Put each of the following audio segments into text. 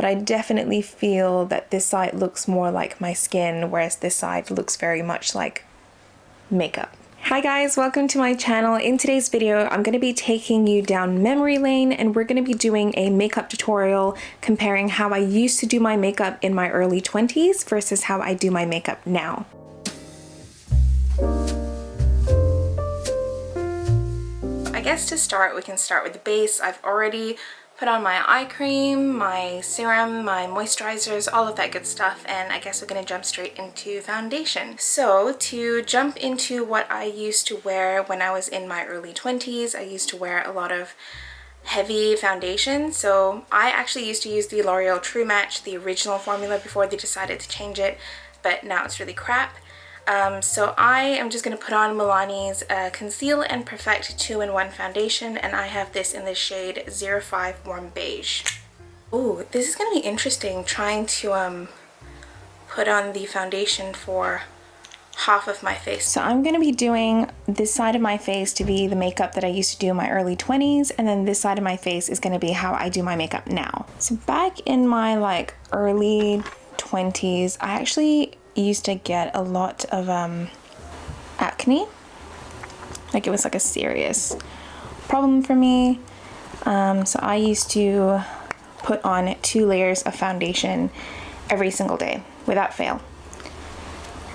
but I definitely feel that this side looks more like my skin, whereas this side looks very much like makeup. Hi guys, welcome to my channel. In today's video, I'm going to be taking you down memory lane and we're going to be doing a makeup tutorial comparing how I used to do my makeup in my early 20s versus how I do my makeup now. I guess to start, we can start with the base. I've already put on my eye cream, my serum, my moisturizers, all of that good stuff, and I guess we're gonna jump straight into foundation. So to jump into what I used to wear when I was in my early 20s, I used to wear a lot of heavy foundation. So I actually used to use the L'Oreal True Match, the original formula, before they decided to change it, but now it's really crap. So I am just going to put on Milani's Conceal and Perfect 2-in-1 foundation, and I have this in the shade 05 Warm Beige. Oh, this is going to be interesting trying to put on the foundation for half of my face. So I'm going to be doing this side of my face to be the makeup that I used to do in my early 20s, and then this side of my face is going to be how I do my makeup now. So back in my early 20s, I actually used to get a lot of acne. It was a serious problem for me. So I used to put on 2 layers of foundation every single day without fail.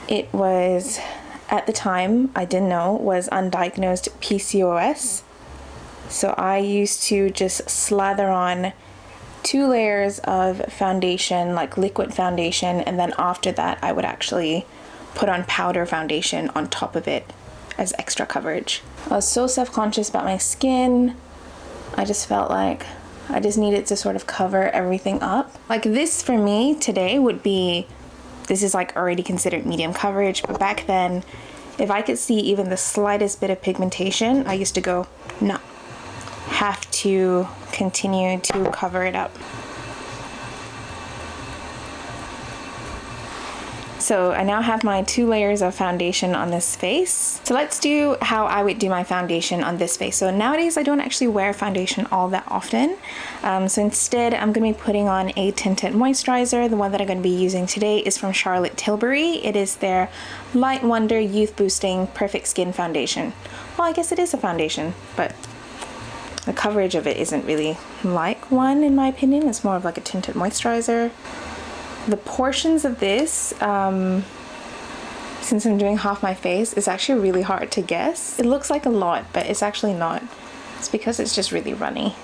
It was, at the time, I didn't know, was undiagnosed PCOS. So I used to just slather on 2 layers of foundation, liquid foundation, and then after that I would actually put on powder foundation on top of it as extra coverage. I was so self-conscious about my skin. I just felt like I just needed to sort of cover everything up. This for me today would be, this is already considered medium coverage, but back then if I could see even the slightest bit of pigmentation, I used to go, no, have to continue to cover it up. So I now have my 2 layers of foundation on this face. So let's do how I would do my foundation on this face. So nowadays I don't actually wear foundation all that often. So instead I'm going to be putting on a tinted moisturizer. The one that I'm going to be using today is from Charlotte Tilbury. It is their Light Wonder Youth Boosting Perfect Skin Foundation. Well, I guess it is a foundation, but the coverage of it isn't really like one in my opinion. It's more of a tinted moisturizer. The portions of this, since I'm doing half my face, is actually really hard to guess. It looks like a lot, but it's actually not. It's because it's just really runny.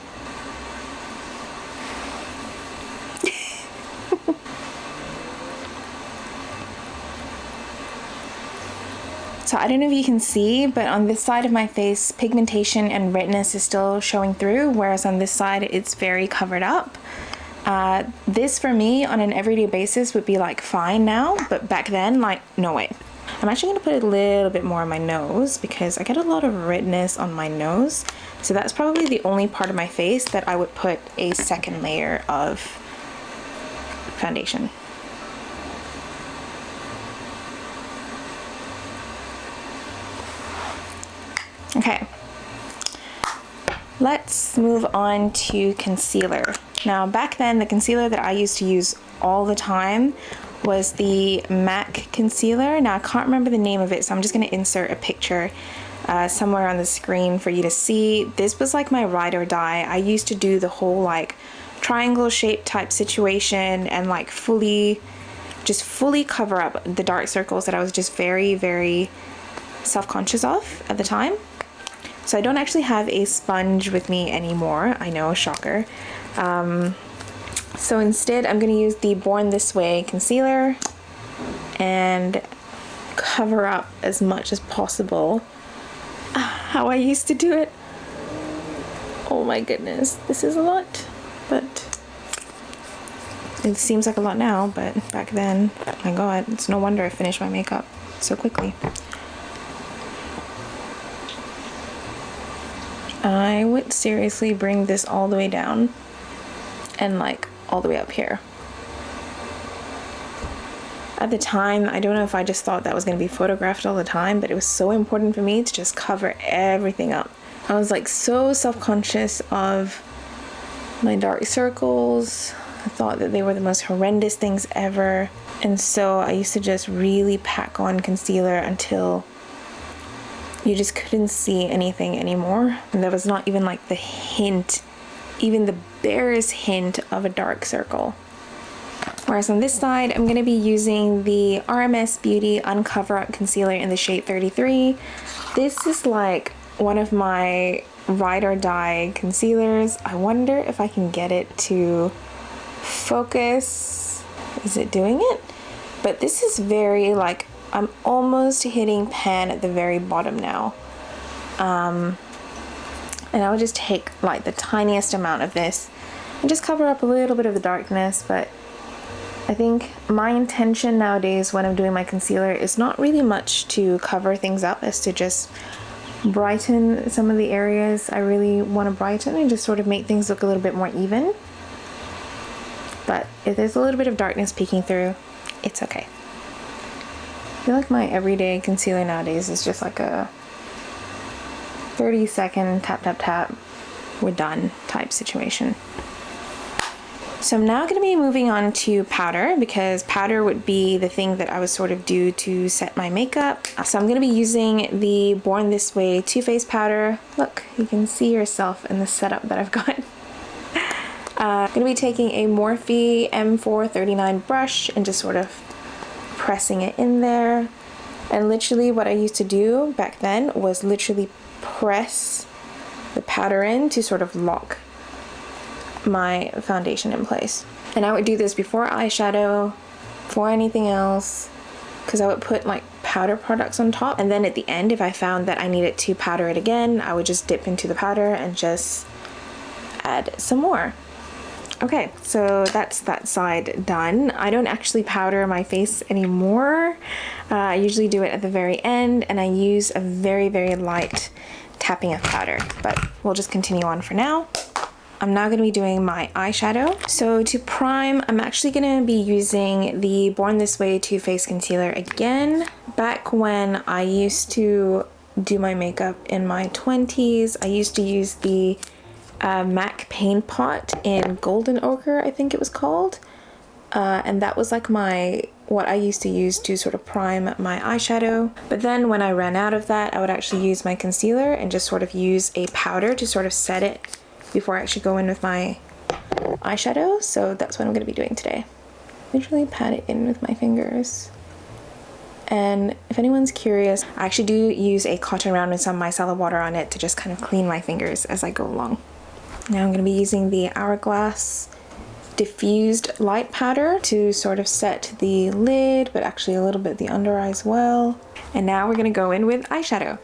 So I don't know if you can see, but on this side of my face, pigmentation and redness is still showing through, whereas on this side, it's very covered up. This for me on an everyday basis would be fine now, but back then, no way. I'm actually going to put a little bit more on my nose because I get a lot of redness on my nose. So that's probably the only part of my face that I would put a second layer of foundation. Okay, let's move on to concealer. Now back then, the concealer that I used to use all the time was the MAC concealer. Now I can't remember the name of it, so I'm just going to insert a picture somewhere on the screen for you to see. This was my ride or die. I used to do the whole triangle shape type situation and fully cover up the dark circles that I was just very, very self-conscious of at the time. So I don't actually have a sponge with me anymore. I know, shocker. So instead I'm going to use the Born This Way concealer and cover up as much as possible how I used to do it. Oh my goodness, this is a lot, but it seems like a lot now, but back then, my god, it's no wonder I finished my makeup so quickly. I would seriously bring this all the way down and all the way up here. At the time, I don't know if I just thought that was going to be photographed all the time, but it was so important for me to just cover everything up. I was so self-conscious of my dark circles I thought that they were the most horrendous things ever. And so I used to just really pack on concealer until you just couldn't see anything anymore. And there was not even like the hint, even the barest hint of a dark circle. Whereas on this side, I'm going to be using the RMS Beauty Uncover Up Concealer in the shade 33. This is like one of my ride or die concealers. I wonder if I can get it to focus. Is it doing it? But this is very like, I'm almost hitting pan at the very bottom now. And I would just take like the tiniest amount of this and just cover up a little bit of the darkness. But I think my intention nowadays when I'm doing my concealer is not really much to cover things up, as to just brighten some of the areas I really want to brighten and just sort of make things look a little bit more even. But if there's a little bit of darkness peeking through, it's okay. I feel like my everyday concealer nowadays is just like a 30-second tap tap tap, we're done type situation. So I'm now going to be moving on to powder, because powder would be the thing that I would sort of do to set my makeup. So I'm going to be using the Born This Way Too Faced powder. Look, you can see yourself in the setup that I've got. I'm going to be taking a Morphe M439 brush and just sort of pressing it in there. And literally what I used to do back then was literally press the powder in to sort of lock my foundation in place. And I would do this before eyeshadow, before anything else, because I would put like powder products on top, and then at the end, if I found that I needed to powder it again, I would just dip into the powder and just add some more. Okay, so that's that side done. I don't actually powder my face anymore. I usually do it at the very end, and I use a very, very light tapping of powder, but we'll just continue on for now. I'm now going to be doing my eyeshadow. So to prime, I'm actually going to be using the Born This Way Too Faced Concealer again. Back when I used to do my makeup in my 20s, I used to use the MAC Paint Pot in Golden Ochre, I think it was called. And that was like what I used to use to sort of prime my eyeshadow. But then when I ran out of that, I would actually use my concealer and just sort of use a powder to sort of set it before I actually go in with my eyeshadow. So that's what I'm going to be doing today. Literally pat it in with my fingers. And if anyone's curious, I actually do use a cotton round with some micellar water on it to just kind of clean my fingers as I go along. Now I'm going to be using the Hourglass diffused light powder to sort of set the lid, but actually a little bit the under eye as well. And now we're going to go in with eyeshadow.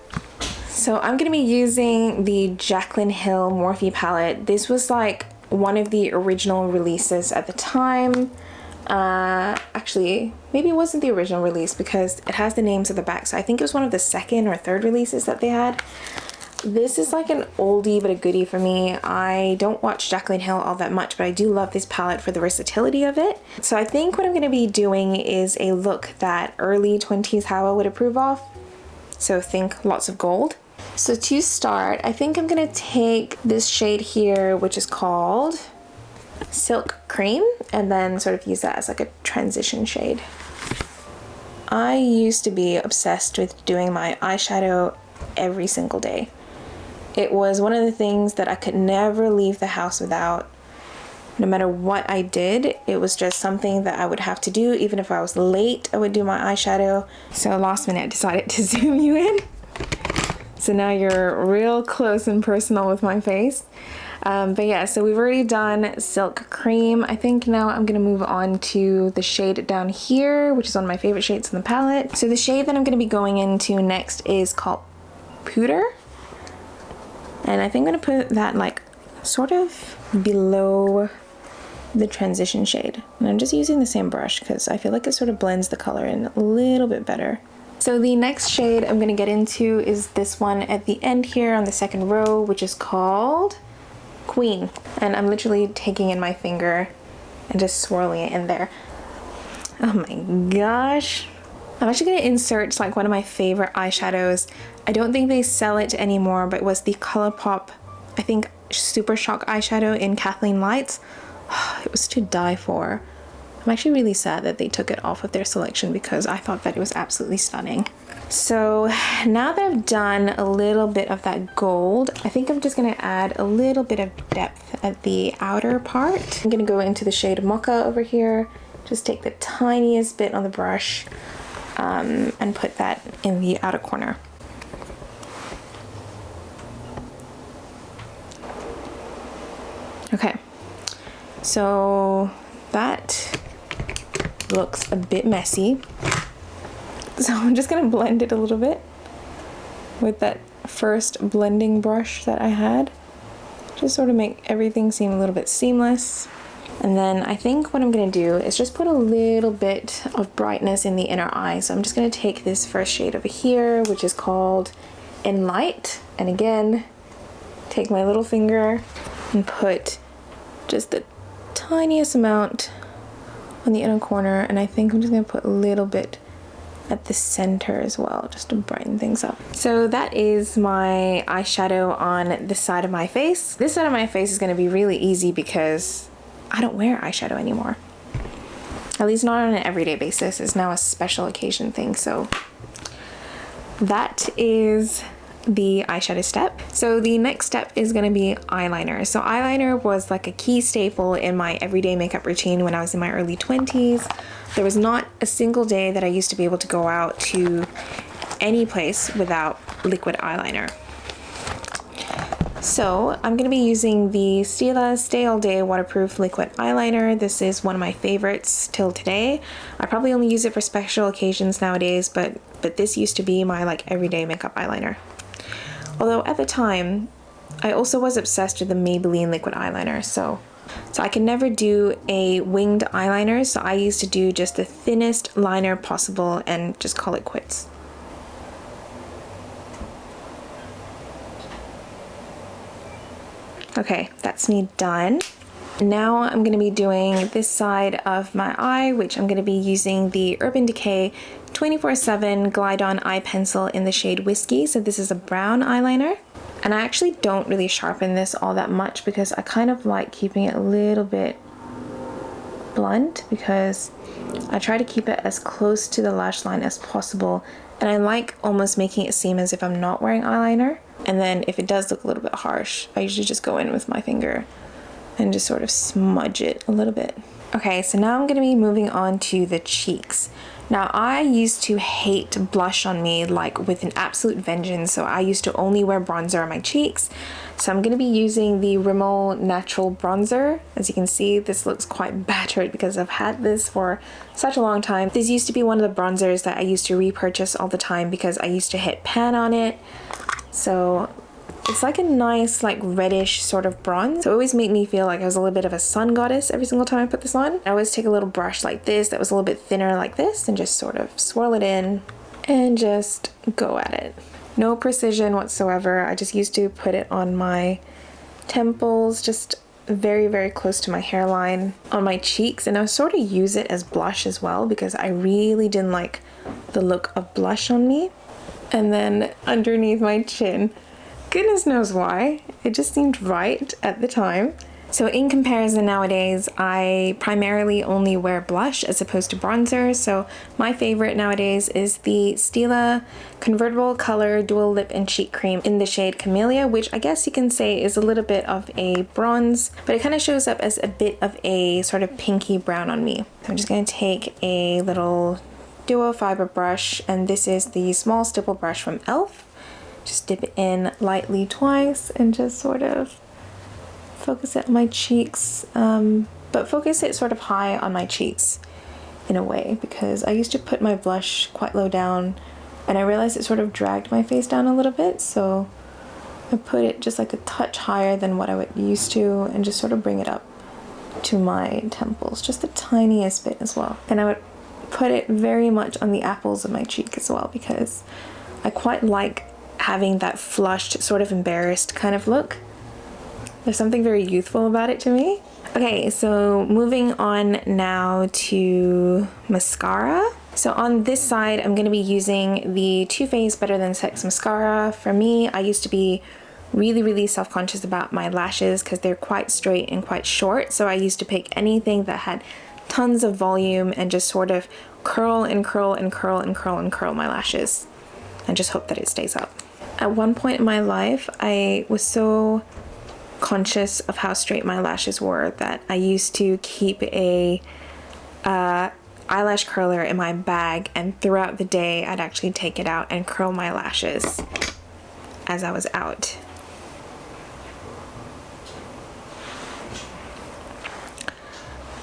So I'm going to be using the Jaclyn Hill Morphe palette. This was like one of the original releases at the time. Actually, maybe it wasn't the original release because it has the names at the back. So I think it was one of the second or third releases that they had. This is like an oldie but a goodie for me. I don't watch Jaclyn Hill all that much, but I do love this palette for the versatility of it. So I think what I'm going to be doing is a look that early 20s Hawa would approve of. So think lots of gold. So to start, I think I'm going to take this shade here, which is called Silk Cream, and then sort of use that as like a transition shade. I used to be obsessed with doing my eyeshadow every single day. It was one of the things that I could never leave the house without. No matter what I did, it was just something that I would have to do. Even if I was late, I would do my eyeshadow. So last minute I decided to zoom you in. So now you're real close and personal with my face. But yeah, so we've already done Silk Cream. I think now I'm gonna move on to the shade down here, which is one of my favorite shades in the palette. So the shade that I'm gonna be going into next is called Pooter. And I think I'm gonna put that like sort of below the transition shade. And I'm just using the same brush because I feel like it sort of blends the color in a little bit better. So the next shade I'm gonna get into is this one at the end here on the second row, which is called Queen. And I'm literally taking in my finger and just swirling it in there. Oh my gosh. I'm actually gonna insert like one of my favorite eyeshadows. I don't think they sell it anymore, but it was the ColourPop, I think, Super Shock eyeshadow in Kathleen Lights. It It was to die for. I'm actually really sad that they took it off of their selection because I thought that it was absolutely stunning. So now that I've done a little bit of that gold, I think I'm just gonna add a little bit of depth at the outer part. I'm gonna go into the shade Mocha over here, just take the tiniest bit on the brush and put that in the outer corner. Okay, so that looks a bit messy. So I'm just gonna blend it a little bit with that first blending brush that I had. Just sort of make everything seem a little bit seamless. And then I think what I'm gonna do is just put a little bit of brightness in the inner eye. So I'm just gonna take this first shade over here, which is called In Light. And again, take my little finger and put just the tiniest amount on the inner corner. And I think I'm just gonna put a little bit at the center as well, just to brighten things up. So that is my eyeshadow on this side of my face. This side of my face is gonna be really easy because I don't wear eyeshadow anymore. At least not on an everyday basis. It's now a special occasion thing. So that is the eyeshadow step. So the next step is gonna be eyeliner. So eyeliner was like a key staple in my everyday makeup routine when I was in my early 20s. There was not a single day that I used to be able to go out to any place without liquid eyeliner. So I'm gonna be using the Stila Stay All Day Waterproof Liquid Eyeliner. This is one of my favorites till today. I probably only use it for special occasions nowadays, but this used to be my like everyday makeup eyeliner. Although at the time, I also was obsessed with the Maybelline liquid eyeliner. So I can never do a winged eyeliner, so I used to do just the thinnest liner possible and just call it quits. Okay, that's me done. Now I'm going to be doing this side of my eye, which I'm going to be using the Urban Decay 24/7 Glide On Eye Pencil in the shade Whiskey. So this is a brown eyeliner. And I actually don't really sharpen this all that much because I kind of like keeping it a little bit blunt because I try to keep it as close to the lash line as possible. And I like almost making it seem as if I'm not wearing eyeliner. And then if it does look a little bit harsh, I usually just go in with my finger and just sort of smudge it a little bit. Okay, so now I'm gonna be moving on to the cheeks. Now I used to hate blush on me like with an absolute vengeance, so I used to only wear bronzer on my cheeks. So I'm gonna be using the Rimmel Natural Bronzer. As you can see, this looks quite battered because I've had this for such a long time. This used to be one of the bronzers that I used to repurchase all the time because I used to hit pan on it. So it's like a nice like reddish sort of bronze. So it always made me feel like I was a little bit of a sun goddess every single time I put this on. I always take a little brush like this that was a little bit thinner like this and just sort of swirl it in and just go at it. No precision whatsoever. I just used to put it on my temples, just very, very close to my hairline, on my cheeks, and I would sort of use it as blush as well because I really didn't like the look of blush on me. And then underneath my chin. Goodness knows why. It just seemed right at the time. So in comparison nowadays, I primarily only wear blush as opposed to bronzer. So my favorite nowadays is the Stila Convertible Color Dual Lip and Cheek Cream in the shade Camellia, which I guess you can say is a little bit of a bronze, but it kind of shows up as a bit of a sort of pinky brown on me. So I'm just going to take a little duo fiber brush, and this is the small stipple brush from e.l.f. Just dip it in lightly twice and just sort of focus it on my cheeks, but focus it sort of high on my cheeks in a way, because I used to put my blush quite low down and I realized it sort of dragged my face down a little bit, so I put it just like a touch higher than what I would used to and just sort of bring it up to my temples, just the tiniest bit as well. And I would put it very much on the apples of my cheek as well because I quite like having that flushed, sort of embarrassed kind of look. There's something very youthful about it to me. Okay, so moving on now to mascara. So on this side, I'm going to be using the Too Faced Better Than Sex mascara. For me, I used to be really self-conscious about my lashes because they're quite straight and quite short. So I used to pick anything that had tons of volume and just sort of curl and curl and curl and curl and curl my lashes and just hope that it stays up. At one point in my life, I was so conscious of how straight my lashes were that I used to keep a eyelash curler in my bag, and throughout the day I'd actually take it out and curl my lashes as I was out.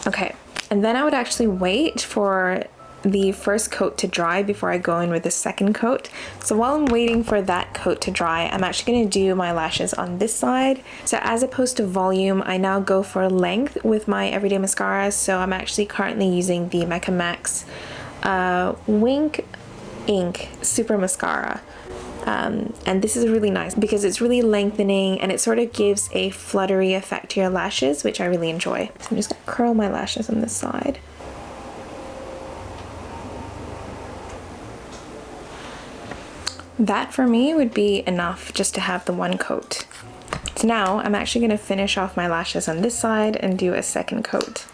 Okay, and then I would actually wait for the first coat to dry before I go in with the second coat. So while I'm waiting for that coat to dry, I'm actually going to do my lashes on this side. So as opposed to volume, I now go for length with my everyday mascaras. So I'm actually currently using the Mecca Max Wink Ink Super Mascara. And this is really nice because it's really lengthening and it sort of gives a fluttery effect to your lashes, which I really enjoy. So I'm just going to curl my lashes on this side. That for me would be enough just to have the one coat. So now I'm actually going to finish off my lashes on this side and do a second coat.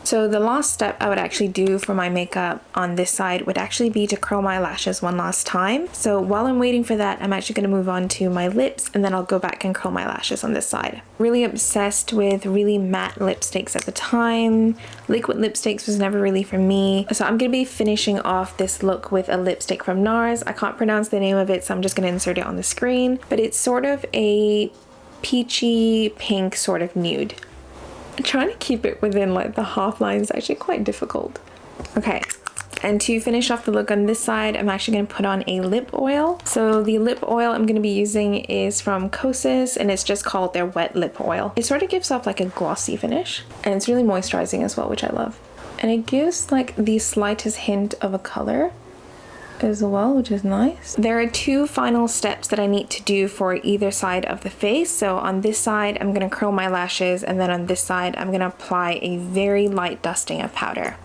So the last step I would actually do for my makeup on this side would actually be to curl my lashes one last time. So while I'm waiting for that, I'm actually going to move on to my lips and then I'll go back and curl my lashes on this side. Really obsessed with really matte lipsticks at the time. Liquid lipsticks was never really for me. So I'm going to be finishing off this look with a lipstick from NARS. I can't pronounce the name of it, so I'm just going to insert it on the screen. But it's sort of a peachy pink sort of nude. Trying to keep it within like the half line is actually quite difficult. Okay, and to finish off the look on this side, I'm actually going to put on a lip oil. So the lip oil I'm going to be using is from Kosas and it's just called their wet lip oil. It sort of gives off like a glossy finish and it's really moisturizing as well, which I love. And it gives like the slightest hint of a color as well, which is nice. There are two final steps that I need to do for either side of the face. So on this side, I'm gonna curl my lashes, and then on this side, I'm gonna apply a very light dusting of powder.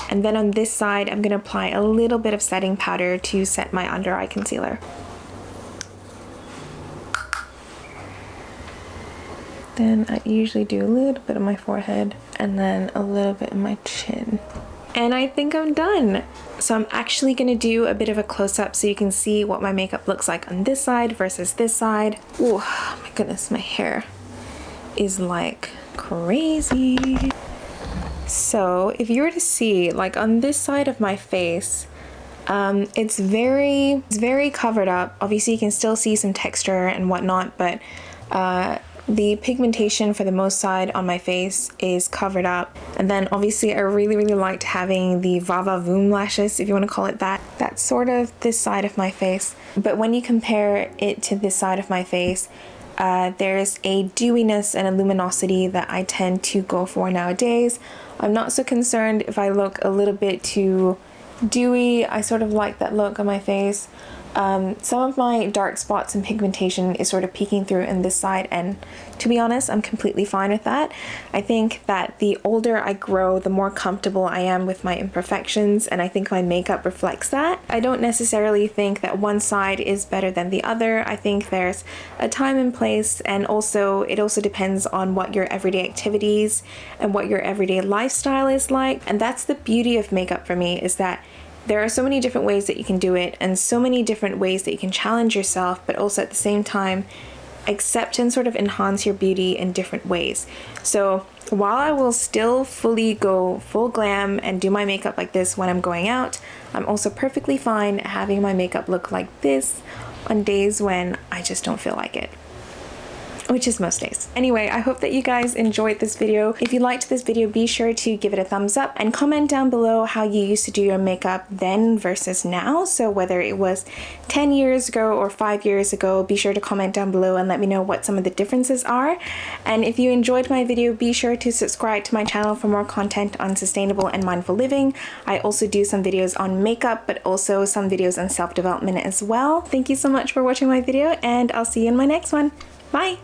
And then on this side, I'm gonna apply a little bit of setting powder to set my under eye concealer. Then I usually do a little bit on my forehead and then a little bit on my chin. And I think I'm done. So I'm actually gonna do a bit of a close-up so you can see what my makeup looks like on this side versus this side. Oh my goodness, my hair is like crazy. So if you were to see like on this side of my face, it's very covered up. Obviously you can still see some texture and whatnot, but the pigmentation for the most side on my face is covered up. And then obviously I really liked having the Vava Voom lashes, if you want to call it that. That's sort of this side of my face. But when you compare it to this side of my face, there's a dewiness and a luminosity that I tend to go for nowadays. I'm not so concerned if I look a little bit too dewy. I sort of like that look on my face. Some of my dark spots and pigmentation is sort of peeking through in this side, and to be honest, I'm completely fine with that. I think that the older I grow, the more comfortable I am with my imperfections, and I think my makeup reflects that. I don't necessarily think that one side is better than the other. I think there's a time and place, and also it also depends on what your everyday activities and what your everyday lifestyle is like. And that's the beauty of makeup for me, is that there are so many different ways that you can do it and so many different ways that you can challenge yourself, but also at the same time accept and sort of enhance your beauty in different ways. So while I will still fully go full glam and do my makeup like this when I'm going out, I'm also perfectly fine having my makeup look like this on days when I just don't feel like it, which is most days. Anyway, I hope that you guys enjoyed this video. If you liked this video, be sure to give it a thumbs up and comment down below how you used to do your makeup then versus now. So whether it was 10 years ago or 5 years ago, be sure to comment down below and let me know what some of the differences are. And if you enjoyed my video, be sure to subscribe to my channel for more content on sustainable and mindful living. I also do some videos on makeup, but also some videos on self-development as well. Thank you so much for watching my video, and I'll see you in my next one. Bye!